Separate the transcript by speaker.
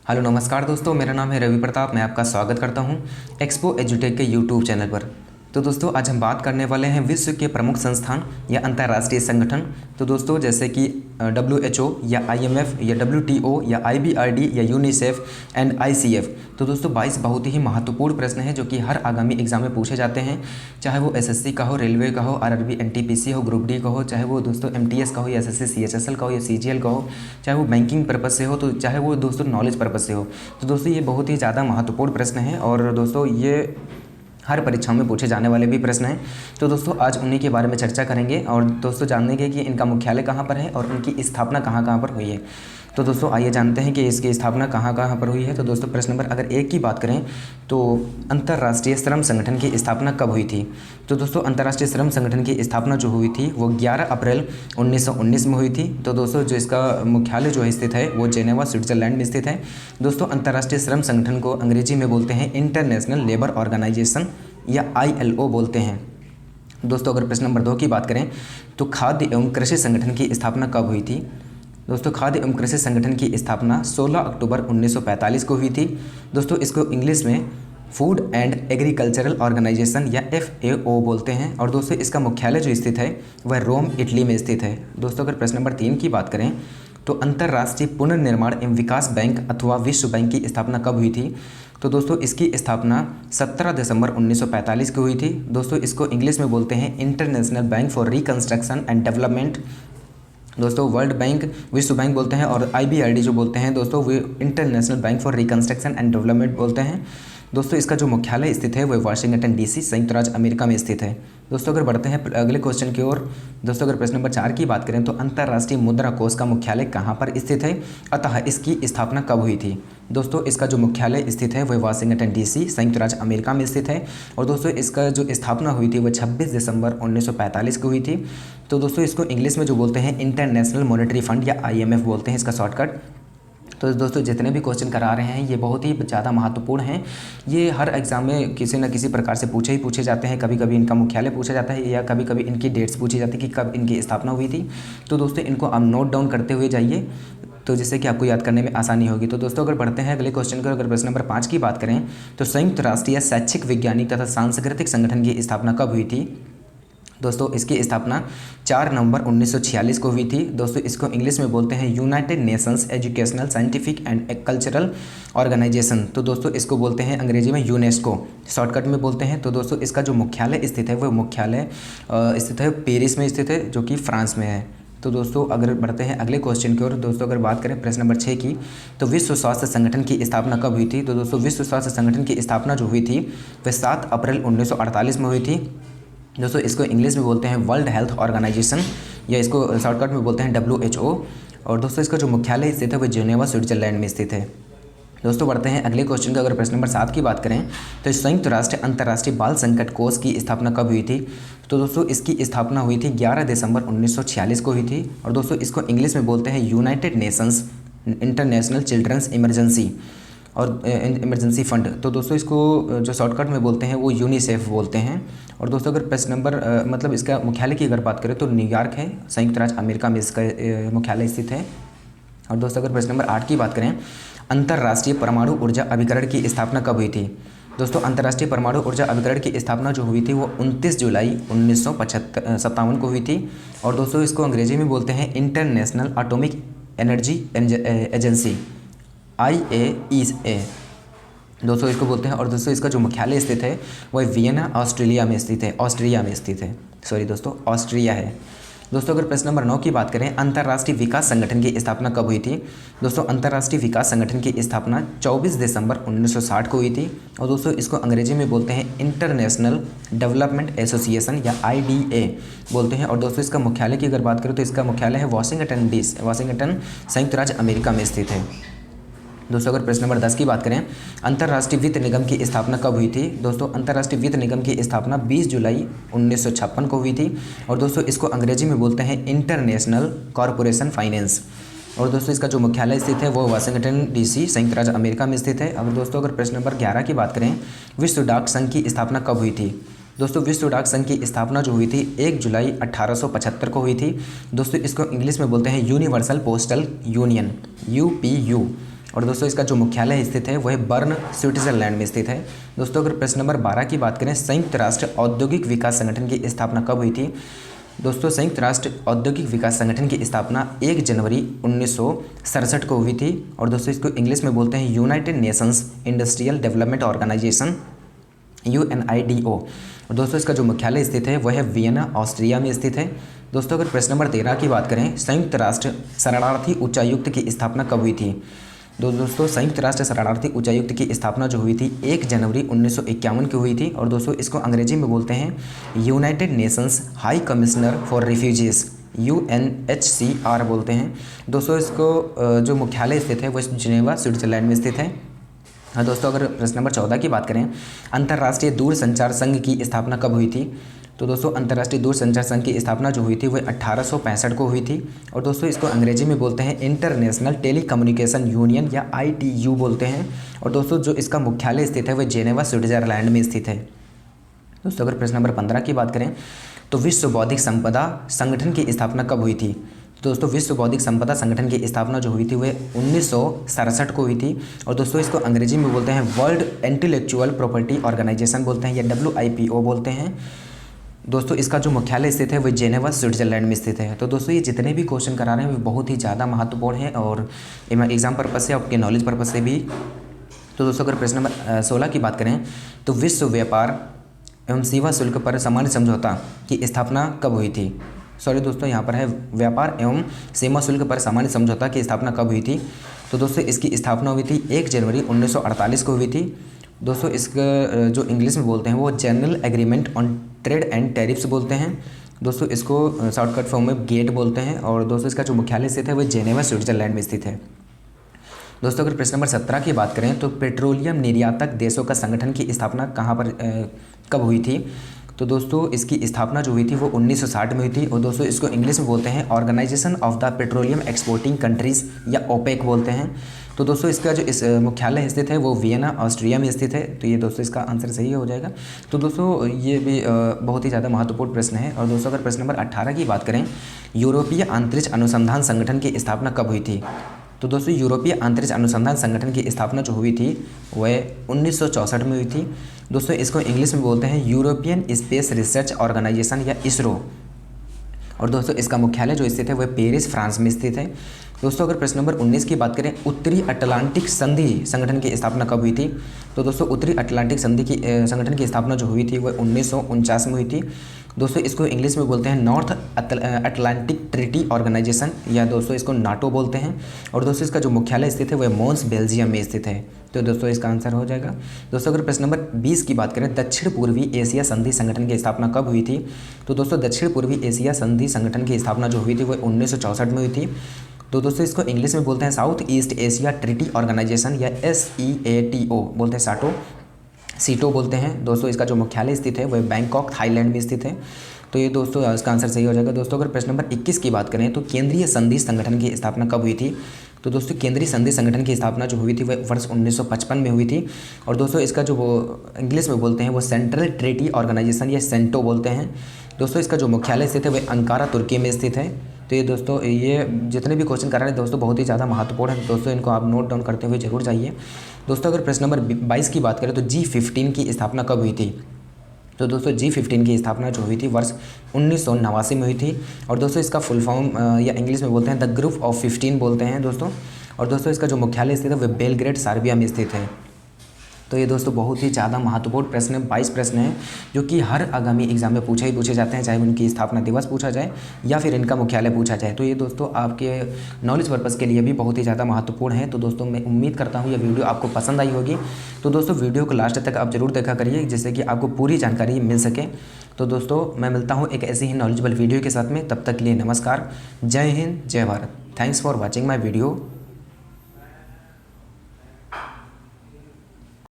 Speaker 1: Hello नमस्कार दोस्तों, मेरा नाम है रवि प्रताप। मैं आपका स्वागत करता हूं एक्सपो एजुटेक के यूट्यूब चैनल पर। तो दोस्तों आज हम बात करने वाले हैं विश्व के प्रमुख संस्थान या अंतर्राष्ट्रीय संगठन। तो दोस्तों जैसे कि WHO या IMF या WTO या IBRD या यूनिसेफ एंड ICF। तो दोस्तों 22 बहुत ही महत्वपूर्ण प्रश्न हैं जो कि हर आगामी एग्जाम में पूछे जाते हैं, चाहे वो SSC का हो, रेलवे का हो, RRB NTPC हो, ग्रुप डी का हो, चाहे वो दोस्तों MTS का हो या SSC CHSL का हो या CGL का हो, चाहे वो बैंकिंग पर्पज़ से हो, तो चाहे वो दोस्तों नॉलेज पर्पज़ से हो। तो दोस्तों ये बहुत ही ज़्यादा महत्वपूर्ण प्रश्न है और दोस्तों ये हर परीक्षाओं में पूछे जाने वाले भी प्रश्न हैं। तो दोस्तों आज उन्हीं के बारे में चर्चा करेंगे और दोस्तों जानेंगे कि इनका मुख्यालय कहाँ पर है और उनकी स्थापना कहाँ कहाँ पर हुई है। तो दोस्तों आइए जानते हैं कि इसकी स्थापना कहाँ कहाँ पर हुई है। तो दोस्तों प्रश्न नंबर अगर 1 की बात करें तो अंतर्राष्ट्रीय श्रम संगठन की स्थापना कब हुई थी। तो दोस्तों अंतर्राष्ट्रीय श्रम संगठन की स्थापना जो हुई थी वो 11 अप्रैल 1919 में हुई थी। तो दोस्तों जो इसका मुख्यालय जो स्थित है वो जेनेवा स्विट्जरलैंड में स्थित है। दोस्तों अंतर्राष्ट्रीय श्रम संगठन को अंग्रेजी में बोलते हैं इंटरनेशनल लेबर ऑर्गेनाइजेशन या ILO बोलते हैं। दोस्तों अगर प्रश्न नंबर 2 की बात करें तो खाद्य एवं कृषि संगठन की स्थापना कब हुई थी। दोस्तों खाद्य एवं कृषि संगठन की स्थापना 16 अक्टूबर 1945 को हुई थी। दोस्तों इसको इंग्लिश में फूड एंड एग्रीकल्चरल ऑर्गेनाइजेशन या FAO बोलते हैं और दोस्तों इसका मुख्यालय जो स्थित है वह रोम इटली में स्थित है। दोस्तों अगर प्रश्न नंबर 3 की बात करें तो अंतर्राष्ट्रीय पुनर्निर्माण एवं विकास बैंक अथवा विश्व बैंक की स्थापना कब हुई थी। तो दोस्तों इसकी स्थापना 17 दिसंबर 1945 को हुई थी। दोस्तों इसको इंग्लिश में बोलते हैं international bank for reconstruction and development. दोस्तों वर्ल्ड बैंक विश्व बैंक बोलते हैं और IBRD जो बोलते हैं दोस्तों वो international bank for reconstruction and development बोलते हैं। दोस्तों इसका जो मुख्यालय स्थित है वो वाशिंगटन DC संयुक्त राज्य अमेरिका में स्थित है। दोस्तों अगर बढ़ते हैं अगले क्वेश्चन की ओर। दोस्तों अगर प्रश्न नंबर 4 की बात करें तो अंतर्राष्ट्रीय मुद्रा कोष का मुख्यालय कहाँ पर स्थित है, अतः इसकी स्थापना कब हुई थी। दोस्तों इसका जो मुख्यालय स्थित है वह वाशिंगटन DC संयुक्त राज्य अमेरिका में स्थित है और दोस्तों इसका जो स्थापना हुई थी वह 26 दिसंबर 1945 को हुई थी। तो दोस्तों इसको इंग्लिश में जो बोलते हैं इंटरनेशनल मॉनेटरी फंड या IMF बोलते हैं इसका शॉर्टकट। तो दोस्तों जितने भी क्वेश्चन करा रहे हैं ये बहुत ही ज़्यादा महत्वपूर्ण हैं। ये हर एग्जाम में किसी न किसी प्रकार से पूछे जाते हैं। कभी कभी इनका मुख्यालय पूछा जाता है या कभी कभी इनकी डेट्स पूछी जाती है कि कब इनकी स्थापना हुई थी। तो दोस्तों इनको आप नोट डाउन करते हुए जाइए तो जिससे कि आपको याद करने में आसानी होगी। तो दोस्तों अगर बढ़ते हैं अगले क्वेश्चन को। अगर प्रश्न नंबर 5 की बात करें तो संयुक्त राष्ट्रीय शैक्षिक वैज्ञानिक तथा सांस्कृतिक संगठन की स्थापना कब हुई थी। दोस्तों इसकी स्थापना 4 नवंबर 1946 को हुई थी। दोस्तों इसको इंग्लिश में बोलते हैं United Nations Educational Scientific and Cultural Organization. तो दोस्तों इसको बोलते हैं अंग्रेजी में यूनेस्को शॉर्टकट में बोलते हैं। तो दोस्तों इसका जो मुख्यालय स्थित है वह मुख्यालय स्थित है पेरिस में स्थित है जो कि फ्रांस में है। तो दोस्तों अगर बढ़ते हैं अगले क्वेश्चन की ओर। दोस्तों अगर बात करें प्रश्न नंबर 6 की तो विश्व स्वास्थ्य संगठन की स्थापना कब हुई थी। तो दोस्तों विश्व स्वास्थ्य संगठन की स्थापना जो हुई थी वह 7 अप्रैल 1948 में हुई थी। दोस्तों इसको इंग्लिश में बोलते हैं वर्ल्ड हेल्थ ऑर्गेनाइजेशन या इसको शॉर्टकट में बोलते हैं WHO और दोस्तों इसका जो मुख्यालय स्थित है वह जेनेवा स्विट्जरलैंड में स्थित है। दोस्तों बढ़ते हैं अगले क्वेश्चन का। अगर प्रश्न नंबर 7 की बात करें तो संयुक्त राष्ट्र अंतर्राष्ट्रीय बाल संकट कोष की स्थापना कब हुई थी। तो दोस्तों इसकी स्थापना हुई थी 11 दिसंबर 1946 को हुई थी और दोस्तों इसको इंग्लिश में बोलते हैं United Nations International Children's Emergency और इमरजेंसी फंड। तो दोस्तों इसको जो शॉर्टकट में बोलते हैं वो यूनिसेफ बोलते हैं। और दोस्तों अगर प्रश्न नंबर मतलब इसका मुख्यालय की अगर बात करें तो न्यूयॉर्क है, संयुक्त राज्य अमेरिका में इसका मुख्यालय स्थित है। और दोस्तों अगर प्रश्न नंबर 8 की बात करें अंतर्राष्ट्रीय परमाणु ऊर्जा अभिकरण की स्थापना कब हुई थी। दोस्तों अंतर्राष्ट्रीय परमाणु ऊर्जा अभिकरण की स्थापना जो हुई थी वो 29 जुलाई 1957 को हुई थी और दोस्तों इसको अंग्रेजी में बोलते हैं international atomic energy agency IAEA दोस्तों इसको बोलते हैं। और दोस्तों इसका जो मुख्यालय स्थित है वह वियना ऑस्ट्रिया में स्थित है। दोस्तों अगर प्रश्न नंबर 9 की बात करें अंतर्राष्ट्रीय विकास संगठन की स्थापना कब हुई थी। दोस्तों अंतर्राष्ट्रीय विकास संगठन की स्थापना 24 दिसंबर 1960 को हुई थी और दोस्तों इसको अंग्रेजी में बोलते हैं इंटरनेशनल डेवलपमेंट एसोसिएशन या IDA बोलते हैं। और दोस्तों इसका मुख्यालय की अगर बात करें तो इसका मुख्यालय है वाशिंगटन संयुक्त राज्य अमेरिका में स्थित है। दोस्तों अगर प्रश्न नंबर 10 की बात करें अंतर्राष्ट्रीय वित्त निगम की स्थापना कब हुई थी। दोस्तों अंतर्राष्ट्रीय वित्त निगम की स्थापना 20 जुलाई 1956 को हुई थी और दोस्तों इसको अंग्रेजी में बोलते हैं इंटरनेशनल कॉरपोरेशन फाइनेंस। और दोस्तों इसका जो मुख्यालय स्थित है वो वाशिंगटन DC संयुक्त राज्य अमेरिका में स्थित है। अब दोस्तों अगर प्रश्न नंबर 11 की बात करें विश्व डाक संघ की स्थापना कब हुई थी। दोस्तों विश्व डाक संघ की स्थापना जो हुई थी 1 जुलाई 1875 को हुई थी। दोस्तों इसको इंग्लिश में बोलते हैं यूनिवर्सल पोस्टल यूनियन UPU। और दोस्तों इसका जो मुख्यालय स्थित है वह बर्न स्विट्जरलैंड में स्थित है। दोस्तों अगर प्रश्न नंबर 12 की बात करें, संयुक्त राष्ट्र औद्योगिक विकास संगठन की स्थापना कब हुई थी? दोस्तों संयुक्त राष्ट्र औद्योगिक विकास संगठन की स्थापना 1 जनवरी 1967 को हुई थी। और दोस्तों इसको इंग्लिश में बोलते हैं United Nations Industrial Development Organization, UNIDO। और दोस्तों इसका जो मुख्यालय स्थित है वह है वियना, ऑस्ट्रिया में स्थित है। दोस्तों अगर प्रश्न नंबर 13 की बात करें, संयुक्त राष्ट्र शरणार्थी उच्चायुक्त की स्थापना कब हुई थी? दोस्तों संयुक्त राष्ट्र शरणार्थी उच्चायुक्त की स्थापना जो हुई थी 1 जनवरी 1951 की हुई थी। और दोस्तों इसको अंग्रेजी में बोलते हैं United Nations high commissioner for refugees, UNHCR बोलते हैं। दोस्तों इसको जो मुख्यालय स्थित है वो जिनेवा, स्विट्जरलैंड में स्थित है। हाँ दोस्तों अगर प्रश्न नंबर 14 की बात करें, अंतर्राष्ट्रीय दूरसंचार संघ की स्थापना कब हुई थी? तो दोस्तों अंतर्राष्ट्रीय दूरसंचार संघ की स्थापना जो हुई थी वह 1865 को हुई थी। और दोस्तों इसको अंग्रेजी में बोलते हैं इंटरनेशनल टेलीकम्युनिकेशन यूनियन या ITU बोलते हैं। और दोस्तों जो इसका मुख्यालय स्थित है वह जेनेवा, स्विट्जरलैंड में स्थित है। दोस्तों अगर प्रश्न नंबर 15 की बात करें, तो विश्व बौद्धिक संपदा संगठन की स्थापना कब हुई थी? दोस्तों विश्व बौद्धिक संपदा संगठन की स्थापना जो हुई थी वह 1967 को हुई थी। और दोस्तों इसको अंग्रेजी में बोलते हैं वर्ल्ड इंटेलेक्चुअल प्रॉपर्टी ऑर्गेनाइजेशन बोलते हैं या WIPO बोलते हैं। दोस्तों इसका जो मुख्यालय स्थित है वह जेनेवा, स्विट्जरलैंड में स्थित है। तो दोस्तों ये जितने भी क्वेश्चन करा रहे हैं वे बहुत ही ज़्यादा महत्वपूर्ण हैं और एग्जाम पर्पज़ से, आपके नॉलेज पर्पज़ से भी। तो दोस्तों अगर प्रश्न नंबर 16 की बात करें, तो विश्व व्यापार एवं सेवा शुल्क पर सामान्य समझौता की स्थापना कब हुई थी? सॉरी दोस्तों यहाँ पर है व्यापार एवं सीमा शुल्क पर सामान्य समझौता की स्थापना कब हुई थी? तो दोस्तों इसकी स्थापना हुई थी 1 जनवरी 1948 को हुई थी। दोस्तों इसका जो इंग्लिश में बोलते हैं वो general agreement on trade and tariffs बोलते हैं। दोस्तों इसको शॉर्टकट फॉर्म में गेट बोलते हैं। और दोस्तों इसका जो मुख्यालय स्थित है वह जेनेवा, स्विट्जरलैंड में स्थित है। दोस्तों अगर प्रश्न नंबर 17 की बात करें, तो पेट्रोलियम निर्यातक देशों का संगठन की स्थापना कहाँ पर कब हुई थी? तो दोस्तों इसकी स्थापना जो हुई थी वो 1960 में हुई थी। और दोस्तों इसको इंग्लिश में बोलते हैं Organization of the Petroleum Exporting Countries या OPEC बोलते हैं। तो दोस्तों इसका जो इस मुख्यालय स्थित है वो वियना, ऑस्ट्रिया में स्थित है। तो ये दोस्तों इसका आंसर सही हो जाएगा। तो दोस्तों ये भी बहुत ही ज़्यादा महत्वपूर्ण प्रश्न है। और दोस्तों अगर प्रश्न नंबर 18 की बात करें, यूरोपीय अंतरिक्ष अनुसंधान संगठन की स्थापना कब हुई थी? तो दोस्तों यूरोपीय अंतरिक्ष अनुसंधान संगठन की स्थापना जो हुई थी वह 1964 में हुई थी। दोस्तों इसको इंग्लिश में बोलते हैं यूरोपियन स्पेस रिसर्च ऑर्गेनाइजेशन या ISRO। और दोस्तों इसका मुख्यालय जो स्थित है वह पेरिस, फ्रांस में स्थित है। दोस्तों अगर प्रश्न नंबर 19 की बात करें, उत्तरी अटलांटिक संधि संगठन की स्थापना कब हुई थी? तो दोस्तों उत्तरी अटलांटिक संधि की संगठन की स्थापना जो हुई थी वह 1949 में हुई थी। दोस्तों इसको इंग्लिश में बोलते हैं नॉर्थ अटलांटिक ट्रीटी ऑर्गेनाइजेशन या दोस्तों इसको NATO बोलते हैं। और दोस्तों इसका जो मुख्यालय स्थित है वह मोन्स, बेल्जियम में स्थित है। तो दोस्तों इसका आंसर हो जाएगा। दोस्तों अगर प्रश्न नंबर 20 की बात करें, दक्षिण पूर्वी एशिया संधि संगठन की स्थापना कब हुई थी? तो दोस्तों दक्षिण पूर्वी एशिया संधि संगठन की स्थापना जो हुई थी वह 1964 में हुई थी। तो दोस्तों इसको इंग्लिश में बोलते हैं South East Asia Treaty Organization या SEATO बोलते हैं, सीटो बोलते हैं। दोस्तों इसका जो मुख्यालय स्थित है वह बैंकॉक, थाईलैंड में स्थित है। तो ये दोस्तों इसका आंसर सही हो जाएगा। दोस्तों अगर प्रश्न नंबर 21 की बात करें, तो केंद्रीय संधि संगठन की स्थापना कब हुई थी? तो दोस्तों केंद्रीय संधि संगठन की स्थापना जो हुई थी वह वर्ष 1955 में हुई थी। और दोस्तों इसका जो वो इंग्लिश में बोलते हैं वो सेंट्रल ट्रीटी ऑर्गेनाइजेशन या सेंटो बोलते हैं। दोस्तों इसका जो मुख्यालय स्थित है वह अंकारा, तुर्की में स्थित है। तो ये दोस्तों ये जितने भी क्वेश्चन कर रहे हैं दोस्तों बहुत ही ज़्यादा महत्वपूर्ण है। दोस्तों इनको आप नोट डाउन करते हुए जरूर जाइए। दोस्तों अगर प्रश्न नंबर 22 की बात करें, तो G15 की स्थापना कब हुई थी? तो दोस्तों G15 की स्थापना जो हुई थी वर्ष 1989 में हुई थी। और दोस्तों इसका फुल फॉर्म या इंग्लिश में बोलते हैं द ग्रुप ऑफ 15 बोलते हैं दोस्तों। और दोस्तों इसका जो मुख्यालय स्थित है वह बेलग्रेड, सर्बिया में स्थित है। तो ये दोस्तों बहुत ही ज़्यादा महत्वपूर्ण प्रश्न है, 22 प्रश्न हैं जो कि हर आगामी एग्जाम में पूछे जाते हैं, चाहे उनकी स्थापना दिवस पूछा जाए या फिर इनका मुख्यालय पूछा जाए। तो ये दोस्तों आपके नॉलेज पर्पज़ के लिए भी बहुत ही ज़्यादा महत्वपूर्ण है। तो दोस्तों मैं उम्मीद करता हूँ ये वीडियो आपको पसंद आई होगी। तो दोस्तों वीडियो को लास्ट तक आप जरूर देखा करिए जिससे कि आपको पूरी जानकारी मिल सके। तो दोस्तों मैं मिलता हूँ एक ऐसी ही नॉलेजेबल वीडियो के साथ में। तब तक के लिए नमस्कार, जय हिंद, जय Bharat. Thanks for watching my video.